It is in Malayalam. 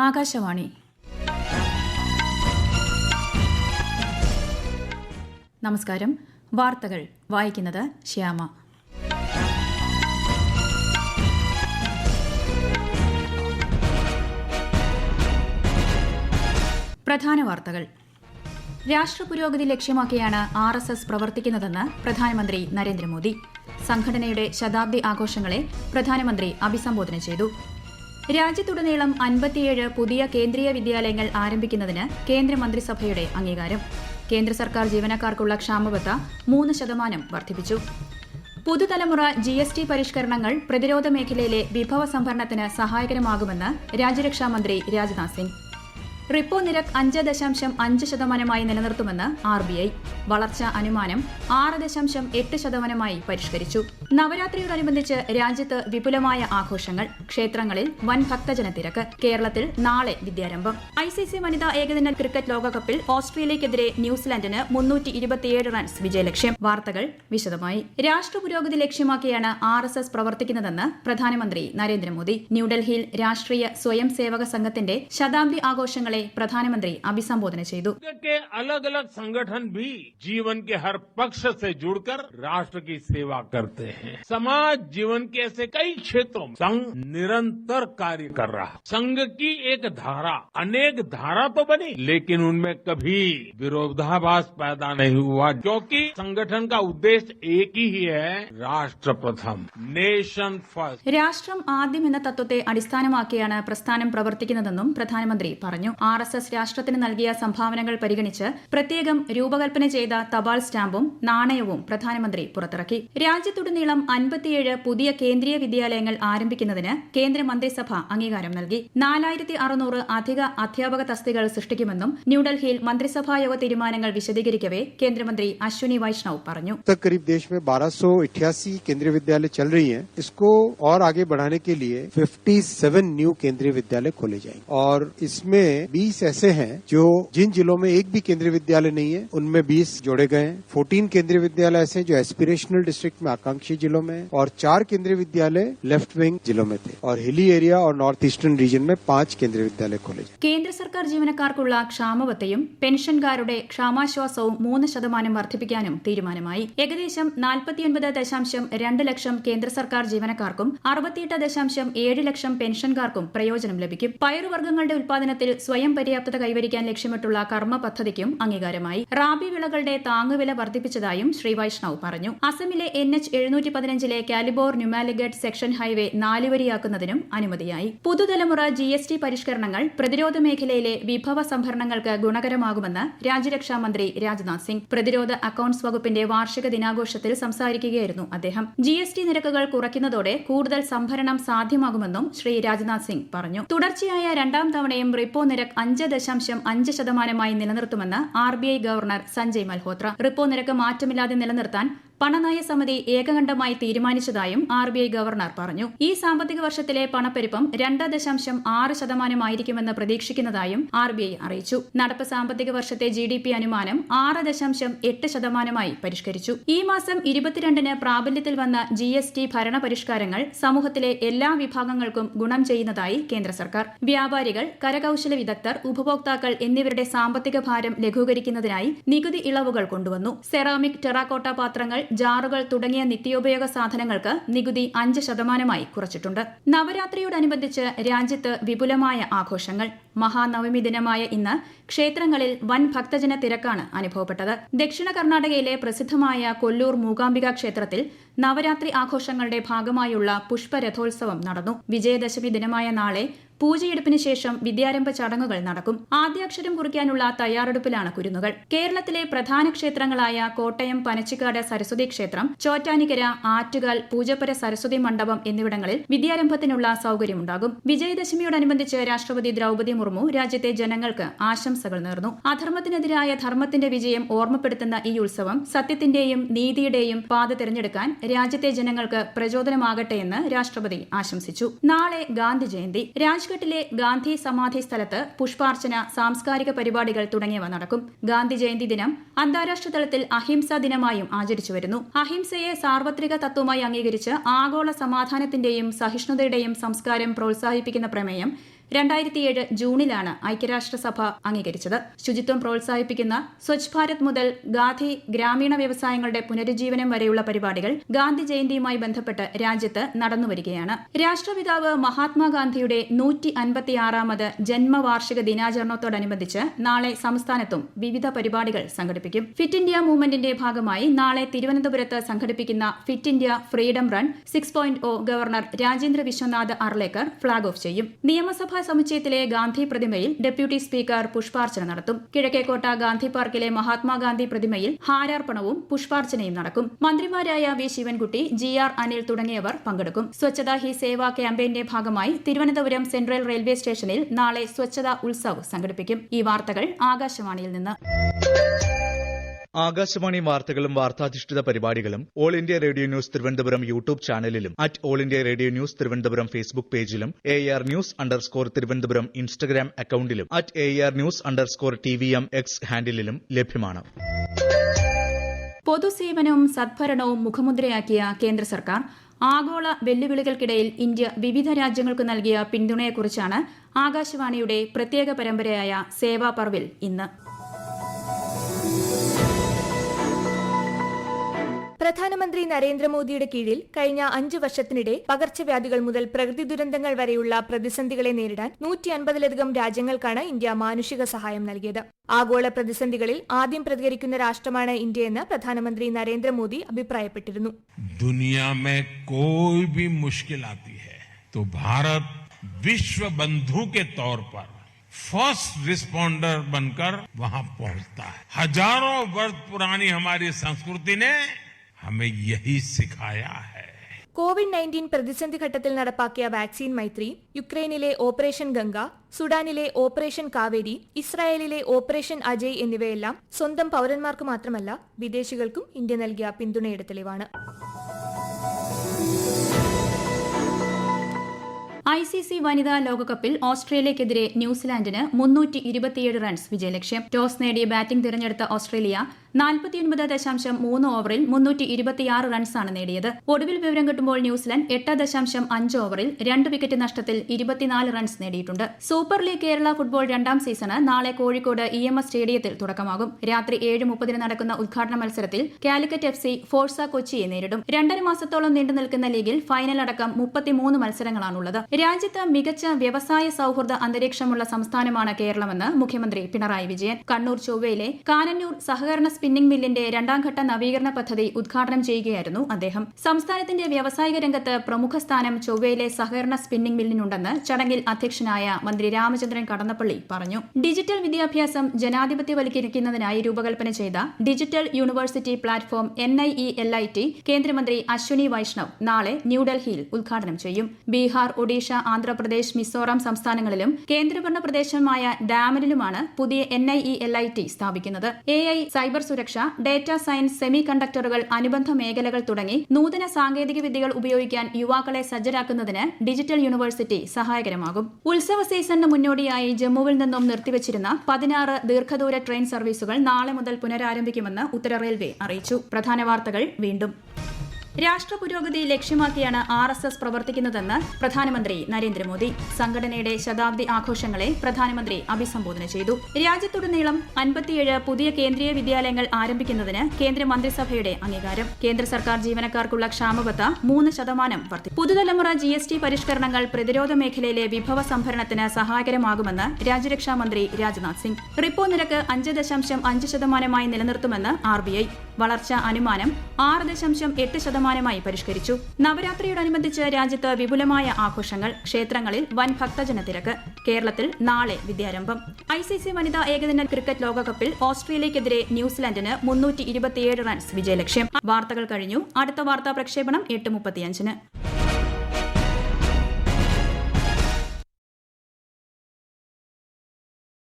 ആകാശവാണി. നമസ്കാരം. വാർത്തകൾ വായിക്കുന്നത് ശ്യാമ. പ്രധാന വാർത്തകൾ. രാഷ്ട്രപുരോഗതി ലക്ഷ്യമാക്കിയാണ് RSS പ്രവർത്തിക്കുന്നതെന്ന് പ്രധാനമന്ത്രി നരേന്ദ്രമോദി. സംഘടനയുടെ ശതാബ്ദി ആഘോഷങ്ങളെ പ്രധാനമന്ത്രി അഭിസംബോധന ചെയ്തു. രാജ്യത്തുടനീളം 57 പുതിയ കേന്ദ്രീയ വിദ്യാലയങ്ങൾ ആരംഭിക്കുന്നതിന് കേന്ദ്രമന്ത്രിസഭയുടെ അംഗീകാരം. കേന്ദ്ര സർക്കാർ ജീവനക്കാർക്കുള്ള ക്ഷാമബത്ത 3% വർദ്ധിപ്പിച്ചു. പുതുതലമുറ GST പരിഷ്കരണങ്ങൾ പ്രതിരോധ മേഖലയിലെ വിഭവ സംഭരണത്തിന് സഹായകരമാകുമെന്ന് രാജ്യരക്ഷാമന്ത്രി രാജ്നാഥ് സിംഗ്. റിപ്പോ നിരക്ക് 5.5% നിലനിർത്തുമെന്ന് RBI. വളർച്ചാ അനുമാനം 6.8% പരിഷ്കരിച്ചു. നവരാത്രിയോടനുബന്ധിച്ച് രാജ്യത്ത് വിപുലമായ ആഘോഷങ്ങൾ. ക്ഷേത്രങ്ങളിൽ വൻ ഭക്തജന തിരക്ക്. കേരളത്തിൽ നാളെ വിദ്യാരംഭം. ICC വനിതാ ഏകദിന ക്രിക്കറ്റ് ലോകകപ്പിൽ ഓസ്ട്രേലിയക്കെതിരെ ന്യൂസിലാൻഡിന് 327 റൺസ് വിജയലക്ഷ്യം. വാർത്തകൾ വിശദമായി. രാഷ്ട്രപുരോഗതി ലക്ഷ്യമാക്കിയാണ് RSS പ്രവർത്തിക്കുന്നതെന്ന് പ്രധാനമന്ത്രി നരേന്ദ്രമോദി. ന്യൂഡൽഹിയിൽ രാഷ്ട്രീയ സ്വയം സേവക സംഘത്തിന്റെ ശതാബ്ദി ആഘോഷങ്ങളെ प्रधानमंत्री अभिसंबोधन ചെയ്തു. के अलग अलग संगठन भी जीवन के हर पक्ष से जुड़कर राष्ट्र की सेवा करते हैं. समाज जीवन के ऐसे कई क्षेत्रों में संघ निरंतर कार्य कर रहा है. संघ की एक धारा, अनेक धारा तो बनी, लेकिन उनमें कभी विरोधाभास पैदा नहीं हुआ, क्योंकि संगठन का उद्देश्य एक ही है, राष्ट्र प्रथम, नेशन फर्स्ट. രാഷ്ട്രം ആദ്യം എന്ന തത്വത്തെ അടിസ്ഥാനമാക്കിയാണ് പ്രസ്ഥാനം പ്രവർത്തിക്കുന്നതെന്നും പ്രധാനമന്ത്രി പറഞ്ഞു. RSS രാഷ്ട്രത്തിന് നൽകിയ സംഭാവനകൾ പരിഗണിച്ച് പ്രത്യേകം രൂപകൽപ്പന ചെയ്ത തപാൽ സ്റ്റാമ്പും നാണയവും പ്രധാനമന്ത്രി പുറത്തിറക്കി. രാജ്യത്തുടനീളം 57 പുതിയ കേന്ദ്രീയ വിദ്യാലയങ്ങൾ ആരംഭിക്കുന്നതിന് കേന്ദ്രമന്ത്രിസഭ അംഗീകാരം നൽകി. 4600 അധിക അധ്യാപക തസ്തികകൾ സൃഷ്ടിക്കുമെന്നും ന്യൂഡൽഹിയിൽ മന്ത്രിസഭായോഗ തീരുമാനങ്ങൾ വിശദീകരിക്കവേ കേന്ദ്രമന്ത്രി അശ്വിനി വൈഷ്ണവ് പറഞ്ഞു. करीब देश में 1288 केंद्रीय विद्यालय चल रही हैं. इसको और आगे बढ़ाने के लिए 57 न्यू केंद्रीय विद्यालय खोले जाएंगे और इसमें 20 ऐसे हैं जो जिन जिलों में एक भी केंद्रीय विद्यालय नहीं है उनमें 20 जोड़े गए हैं. 14 केंद्रीय विद्यालय ऐसे हैं जो एस्पिरेशनल डिस्ट्रिक्ट में आकांक्षी जिलों में और 4 केंद्रीय विद्यालय लेफ्ट विंग जिलों में थे और हिली एरिया और नॉर्थ ईस्टर्न रीजन में 5 केंद्रीय विद्यालय खोले जाए. കേന്ദ്ര സർക്കാർ ജീവനക്കാർക്കുള്ള ക്ഷാമബത്തയും പെൻഷൻകാരുടെ ക്ഷാമാശ്വാസവും 3% വർദ്ധിപ്പിക്കാനും തീരുമാനമായി. ഏകദേശം 49.2 ലക്ഷം കേന്ദ്ര സർക്കാർ ജീവനക്കാർക്കും 68.7 ലക്ഷം പെൻഷൻകാർക്കും പ്രയോജനം ലഭിക്കും. പയറുവർഗ്ഗങ്ങളുടെ ഉൽപാദനത്തിൽ സ്വയം പര്യാപ്തത കൈവരിക്കാൻ ലക്ഷ്യമിട്ടുള്ള കർമ്മ പദ്ധതിക്കും അംഗീകാരമായി. റാബി വിളകളുടെ താങ്ങുവില വർദ്ധിപ്പിച്ചതായും ശ്രീ വൈഷ്ണവ് പറഞ്ഞു. അസമിലെ NH 715 കാലിബോർ ന്യൂമാലിഗഡ് സെക്ഷൻ ഹൈവേ 4 വരിയാക്കുന്നതിനും അനുമതിയായി. പുതുതലമുറ GST പരിഷ്കരണങ്ങൾ പ്രതിരോധ മേഖലയിലെ വിഭവ സംഭരണങ്ങൾക്ക് ഗുണകരമാകുമെന്ന് രാജ്യരക്ഷാമന്ത്രി രാജ്നാഥ് സിംഗ്. പ്രതിരോധ അക്കൌണ്ട്സ് വകുപ്പിന്റെ വാർഷിക ദിനാഘോഷത്തിൽ സംസാരിക്കുകയായിരുന്നു അദ്ദേഹം. GST നിരക്കുകൾ കുറയ്ക്കുന്നതോടെ കൂടുതൽ സംഭരണം സാധ്യമാകുമെന്നും ശ്രീ രാജ്നാഥ് സിംഗ് പറഞ്ഞു. തുടർച്ചയായ രണ്ടാം തവണയും റിപ്പോ നിരക്ക് 5.5% നിലനിർത്തുമെന്ന് RBI governor Sanjay Malhotra. Repo നിരക്ക് മാറ്റമില്ലാതെ നിലനിർത്താൻ പണനയ സമിതി ഏകകണ്ഠമായി തീരുമാനിച്ചതായും RBI ഗവർണർ പറഞ്ഞു. ഈ സാമ്പത്തിക വർഷത്തിലെ പണപ്പെരുപ്പം 2.6% ആയിരിക്കുമെന്ന് പ്രതീക്ഷിക്കുന്നതായും RBI അറിയിച്ചു. നടപ്പ് സാമ്പത്തിക വർഷത്തെ GDP അനുമാനം 6.8% പരിഷ്കരിച്ചു. ഈ മാസം 22-ന് പ്രാബല്യത്തിൽ വന്ന GST ഭരണ പരിഷ്കാരങ്ങൾ സമൂഹത്തിലെ എല്ലാ വിഭാഗങ്ങൾക്കും ഗുണം ചെയ്യുന്നതായി കേന്ദ്ര സർക്കാർ. വ്യാപാരികൾ, കരകൌശല വിദഗ്ധർ, ഉപഭോക്താക്കൾ എന്നിവരുടെ സാമ്പത്തിക ഭാരം ലഘൂകരിക്കുന്നതിനായി നികുതി ഇളവുകൾ കൊണ്ടുവന്നു. സെറാമിക്, ടെറാക്കോട്ട പാത്രങ്ങൾ, ജാറുകൾ തുടങ്ങിയ നിത്യോപയോഗ സാധനങ്ങൾക്ക് നികുതി 5% കുറച്ചിട്ടുണ്ട്. നവരാത്രിയോടനുബന്ധിച്ച് രാജ്യത്ത് വിപുലമായ ആഘോഷങ്ങൾ. മഹാനവമി ദിനമായ ഇന്ന് ക്ഷേത്രങ്ങളിൽ വൻ ഭക്തജന തിരക്കാണ് അനുഭവപ്പെട്ടത്. ദക്ഷിണ കർണാടകയിലെ പ്രസിദ്ധമായ കൊല്ലൂർ മൂകാംബിക ക്ഷേത്രത്തിൽ നവരാത്രി ആഘോഷങ്ങളുടെ ഭാഗമായുള്ള പുഷ്പരഥോത്സവം നടന്നു. വിജയദശമി ദിനമായ നാളെ പൂജയെടുപ്പിന് ശേഷം വിദ്യാരംഭ ചടങ്ങുകൾ നടക്കും. ആദ്യാക്ഷരം കുറിക്കാനുള്ള തയ്യാറെടുപ്പിലാണ് കുരുന്നുകൾ. കേരളത്തിലെ പ്രധാന ക്ഷേത്രങ്ങളായ കോട്ടയം പനച്ചിക്കാട് സരസ്വതി ക്ഷേത്രം, ചോറ്റാനിക്കര, ആറ്റുകാൽ, പൂജപ്പുര സരസ്വതി മണ്ഡപം എന്നിവിടങ്ങളിൽ വിദ്യാരംഭത്തിനുള്ള സൌകര്യമുണ്ടാകും. വിജയദശമിയോടനുബന്ധിച്ച് രാഷ്ട്രപതി ദ്രൌപദി മുർമു രാജ്യത്തെ ജനങ്ങൾക്ക് ആശംസകൾ നേർന്നു. അധർമ്മത്തിനെതിരായ ധർമ്മത്തിന്റെ വിജയം ഓർമ്മപ്പെടുത്തുന്ന ഈ ഉത്സവം സത്യത്തിന്റെയും നീതിയുടെയും പാത തിരഞ്ഞെടുക്കാൻ രാജ്യത്തെ ജനങ്ങൾക്ക് പ്രചോദനമാകട്ടെയെന്ന് രാഷ്ട്രപതി ആശംസിച്ചു. നാളെ ഗാന്ധി ജയന്തി. രാജ്ഘട്ടിലെ ഗാന്ധി സമാധി സ്ഥലത്ത് പുഷ്പാർച്ചന, സാംസ്കാരിക പരിപാടികൾ തുടങ്ങിയവ നടക്കും. ഗാന്ധി ജയന്തി ദിനം അന്താരാഷ്ട്ര തലത്തിൽ അഹിംസാ ദിനമായും ആചരിച്ചുവരുന്നു. അഹിംസയെ സാർവത്രിക തത്വമായി അംഗീകരിച്ച് ആഗോള സമാധാനത്തിന്റെയും സഹിഷ്ണുതയുടെയും സംസ്കാരം പ്രോത്സാഹിപ്പിക്കുന്ന പ്രമേയം 2007 ജൂണിലാണ് ഐക്യരാഷ്ട്രസഭ അംഗീകരിച്ചത്. ശുചിത്വം പ്രോത്സാഹിപ്പിക്കുന്ന സ്വച്ഛ് ഭാരത് മുതൽ ഗാന്ധി ഗ്രാമീണ വ്യവസായങ്ങളുടെ പുനരുജ്ജീവനം വരെയുള്ള പരിപാടികൾ ഗാന്ധി ജയന്തിയുമായി ബന്ധപ്പെട്ട് രാജ്യത്ത് നടന്നുവരികയാണ്. രാഷ്ട്രപിതാവ് മഹാത്മാഗാന്ധിയുടെ 156ാമത് ജന്മവാർഷിക ദിനാചരണത്തോടനുബന്ധിച്ച് നാളെ സംസ്ഥാനത്തും വിവിധ പരിപാടികൾ സംഘടിപ്പിക്കും. ഫിറ്റ് ഇന്ത്യ മൂവ്മെന്റിന്റെ ഭാഗമായി നാളെ തിരുവനന്തപുരത്ത് സംഘടിപ്പിക്കുന്ന fit India freedom run 6.0 governor Rajendra Vishwanath Arlekar flag off ചെയ്യും. നിയമസഭാ സമുച്ചയത്തിലെ ഗാന്ധി പ്രതിമയിൽ ഡെപ്യൂട്ടി സ്പീക്കർ പുഷ്പാർച്ചന നടത്തും. കിഴക്കേക്കോട്ട ഗാന്ധി പാർക്കിലെ മഹാത്മാഗാന്ധി പ്രതിമയിൽ ഹാരാർപ്പണവും പുഷ്പാർച്ചനയും നടക്കും. മന്ത്രിമാരായ വി ശിവൻകുട്ടി, GR അനിൽ തുടങ്ങിയവർ പങ്കെടുക്കും. സ്വച്ഛതാ ഹി സേവ ക്യാമ്പയിന്റെ ഭാഗമായി തിരുവനന്തപുരം സെൻട്രൽ റെയിൽവേ സ്റ്റേഷനിൽ നാളെ സ്വച്ഛതാ ഉത്സവ് സംഘടിപ്പിക്കും. ഈ വാർത്തകൾ ആകാശവാണിയിൽ നിന്ന്. ആകാശവാണി വാർത്തകളും വാർത്താധിഷ്ഠിത പരിപാടികളും All India Radio news Thiruvananthapuram YouTube ചാനലിലും All India Radio news Thiruvananthapuram Facebook പേജിലും AR News_ തിരുവനന്തപുരം ഇൻസ്റ്റഗ്രാം അക്കൌണ്ടിലും AR News_TVM X ഹാൻഡിലും ലഭ്യമാണ്. പൊതുസേവനവും സദ്ഭരണവും മുഖമുദ്രയാക്കിയ കേന്ദ്ര സർക്കാർ ആഗോള വെല്ലുവിളികൾക്കിടയിൽ ഇന്ത്യ വിവിധ രാജ്യങ്ങൾക്ക് നൽകിയ പിന്തുണയെക്കുറിച്ചാണ് ആകാശവാണിയുടെ പ്രത്യേക പരമ്പരയായ സേവാ പർവിൽ ഇന്ന്. പ്രധാനമന്ത്രി നരേന്ദ്രമോദിയുടെ കീഴിൽ കഴിഞ്ഞ 5 വർഷത്തിനിടെ പകർച്ചവ്യാധികൾ മുതൽ പ്രകൃതി ദുരന്തങ്ങൾ വരെയുള്ള പ്രതിസന്ധികളെ നേരിടാൻ 150ലധികം രാജ്യങ്ങൾക്കാണ് ഇന്ത്യ മാനുഷിക സഹായം നൽകിയത്. ആഗോള പ്രതിസന്ധികളിൽ ആദ്യം പ്രതികരിക്കുന്ന രാഷ്ട്രമാണ് ഇന്ത്യയെന്ന് പ്രധാനമന്ത്രി നരേന്ദ്രമോദി അഭിപ്രായപ്പെട്ടിരുന്നു. ദുനിയാമേ കോയി ഭി മുഷ്കിൽ ആതി ഹൈ തോ ഭാരത് വിശ്വ ബന്ധു കെ തौर पर फर्स्ट रिस्पॉन्डर बनकर वहां पहुंचता है. हजारों वर्ष पुरानी हमारी संस्कृति ने हमें यही सिखाया है. COVID-19 പ്രതിസന്ധി ഘട്ടത്തിൽ നടപ്പാക്കിയ വാക്സിൻ മൈത്രി, യുക്രൈനിലെ ഓപ്പറേഷൻ ഗംഗ, സുഡാനിലെ ഓപ്പറേഷൻ കാവേരി, ഇസ്രായേലിലെ ഓപ്പറേഷൻ അജയ് എന്നിവയെല്ലാം സ്വന്തം പൌരന്മാർക്ക് മാത്രമല്ല വിദേശികൾക്കും ഇന്ത്യ നൽകിയ പിന്തുണയുടെ തെളിവാണ്. ICC വനിതാ ലോകകപ്പിൽ ഓസ്ട്രേലിയക്കെതിരെ ന്യൂസിലാൻഡിന് 327 റൺസ് വിജയലക്ഷ്യം. ടോസ് നേടി ബാറ്റിംഗ് തിരഞ്ഞെടുത്ത ഓസ്ട്രേലിയ 49.3 ഓവറിൽ 326 റൺസാണ് നേടിയത്. ഒടുവിൽ വിവരം കിട്ടുമ്പോൾ ന്യൂസിലാൻഡ് 8.5 ഓവറിൽ 2 വിക്കറ്റ് നഷ്ടത്തിൽ 24 റൺസ് നേടിയിട്ടുണ്ട്. Super league Kerala football 2ാം season നാളെ കോഴിക്കോട് EMS സ്റ്റേഡിയത്തിൽ തുടക്കമാകും. രാത്രി 7:30 നടക്കുന്ന ഉദ്ഘാടന മത്സരത്തിൽ കാലിക്കറ്റ് FC ഫോഴ്സ കൊച്ചിയെ നേരിടും. 2.5 മാസത്തോളം നീണ്ടു നിൽക്കുന്ന ലീഗിൽ ഫൈനൽ അടക്കം 33 മത്സരങ്ങളാണുള്ളത്. രാജ്യത്ത് മികച്ച വ്യവസായ സൌഹൃദ അന്തരീക്ഷമുള്ള സംസ്ഥാനമാണ് കേരളമെന്ന് മുഖ്യമന്ത്രി പിണറായി വിജയൻ. കണ്ണൂർ ചൊവ്വയിലെ കാനന്നൂർ സഹകരണ സ്പിന്നിംഗ് മില്ലിന്റെ 2ാം ഘട്ട നവീകരണ പദ്ധതി ഉദ്ഘാടനം ചെയ്യുകയായിരുന്നു അദ്ദേഹം. സംസ്ഥാനത്തിന്റെ വ്യവസായിക രംഗത്ത് പ്രമുഖ സ്ഥാനം ചൊവ്വയിലെ സഹകരണ സ്പിന്നിംഗ് മില്ലിനുണ്ടെന്ന് ചടങ്ങിൽ അധ്യക്ഷനായ മന്ത്രി രാമചന്ദ്രൻ കടന്നപ്പള്ളി പറഞ്ഞു. ഡിജിറ്റൽ വിദ്യാഭ്യാസം ജനാധിപത്യവൽക്കരിക്കുന്നതിനായി രൂപകൽപ്പന ചെയ്ത ഡിജിറ്റൽ യൂണിവേഴ്സിറ്റി പ്ലാറ്റ്ഫോം NIELIT കേന്ദ്രമന്ത്രി അശ്വനി വൈഷ്ണവ് നാളെ ന്യൂഡൽഹിയിൽ ഉദ്ഘാടനം ചെയ്യും. ബീഹാർ, ഒഡീഷ, ആന്ധ്രാപ്രദേശ്, മിസോറാം സംസ്ഥാനങ്ങളിലും കേന്ദ്രഭരണ പ്രദേശമായ ഡാമനിലുമാണ് പുതിയ NIELIT സ്ഥാപിക്കുന്നത്. AI, സൈബർ സുരക്ഷ, ഡേറ്റാ സയൻസ്, സെമി കണ്ടക്ടറുകൾ, അനുബന്ധ മേഖലകൾ തുടങ്ങി നൂതന സാങ്കേതിക വിദ്യകൾ ഉപയോഗിക്കാൻ യുവാക്കളെ സജ്ജരാക്കുന്നതിന് ഡിജിറ്റൽ യൂണിവേഴ്സിറ്റി സഹായകരമാകും. ഉത്സവ സീസണിന് മുന്നോടിയായി ജമ്മുവിൽ നിന്നും നിർത്തിവച്ചിരുന്ന 16 ദീർഘദൂര ട്രെയിൻ സർവീസുകൾ നാളെ മുതൽ പുനരാരംഭിക്കുമെന്ന് ഉത്തര റെയിൽവേ അറിയിച്ചു. പ്രധാന വാർത്തകൾ വീണ്ടും. രാഷ്ട്രപുരോഗതി ലക്ഷ്യമാക്കിയാണ് RSS പ്രവർത്തിക്കുന്നതെന്ന് പ്രധാനമന്ത്രി നരേന്ദ്രമോദി. സംഘടനയുടെ ശതാബ്ദി ആഘോഷങ്ങളെ പ്രധാനമന്ത്രി അഭിസംബോധന ചെയ്തു. രാജ്യത്തുടനീളം 57 പുതിയ കേന്ദ്രീയ വിദ്യാലയങ്ങൾ ആരംഭിക്കുന്നതിന് കേന്ദ്ര മന്ത്രിസഭയുടെ അംഗീകാരം. കേന്ദ്ര സർക്കാർ ജീവനക്കാർക്കുള്ള ക്ഷാമബത്ത 3% വർദ്ധിച്ചു. പുതുതലമുറ GST പരിഷ്കരണങ്ങൾ പ്രതിരോധ മേഖലയിലെ വിഭവ സംഭരണത്തിന് സഹായകരമാകുമെന്ന് രാജ്യരക്ഷാ മന്ത്രി രാജ്നാഥ് സിംഗ്. റിപ്പോ നിരക്ക് 5.5% നിലനിർത്തുമെന്ന് RBI. വളർച്ചാ അനുമാനം 6.8% പരിഷ്കരിച്ചു. നവരാത്രിയോടനുബന്ധിച്ച് രാജ്യത്ത് വിപുലമായ ആഘോഷങ്ങൾ. ക്ഷേത്രങ്ങളിൽ വൻ ഭക്തജന തിരക്ക്. കേരളത്തിൽ നാളെ വിദ്യാരംഭം. ICC വനിതാ ഏകദിന ക്രിക്കറ്റ് ലോകകപ്പിൽ ഓസ്ട്രേലിയക്കെതിരെ ന്യൂസിലാൻഡിന് 327 റൺസ് വിജയലക്ഷ്യം. വാർത്തകൾ കഴിഞ്ഞു. അടുത്ത വാർത്താ പ്രക്ഷേപണം 8:35.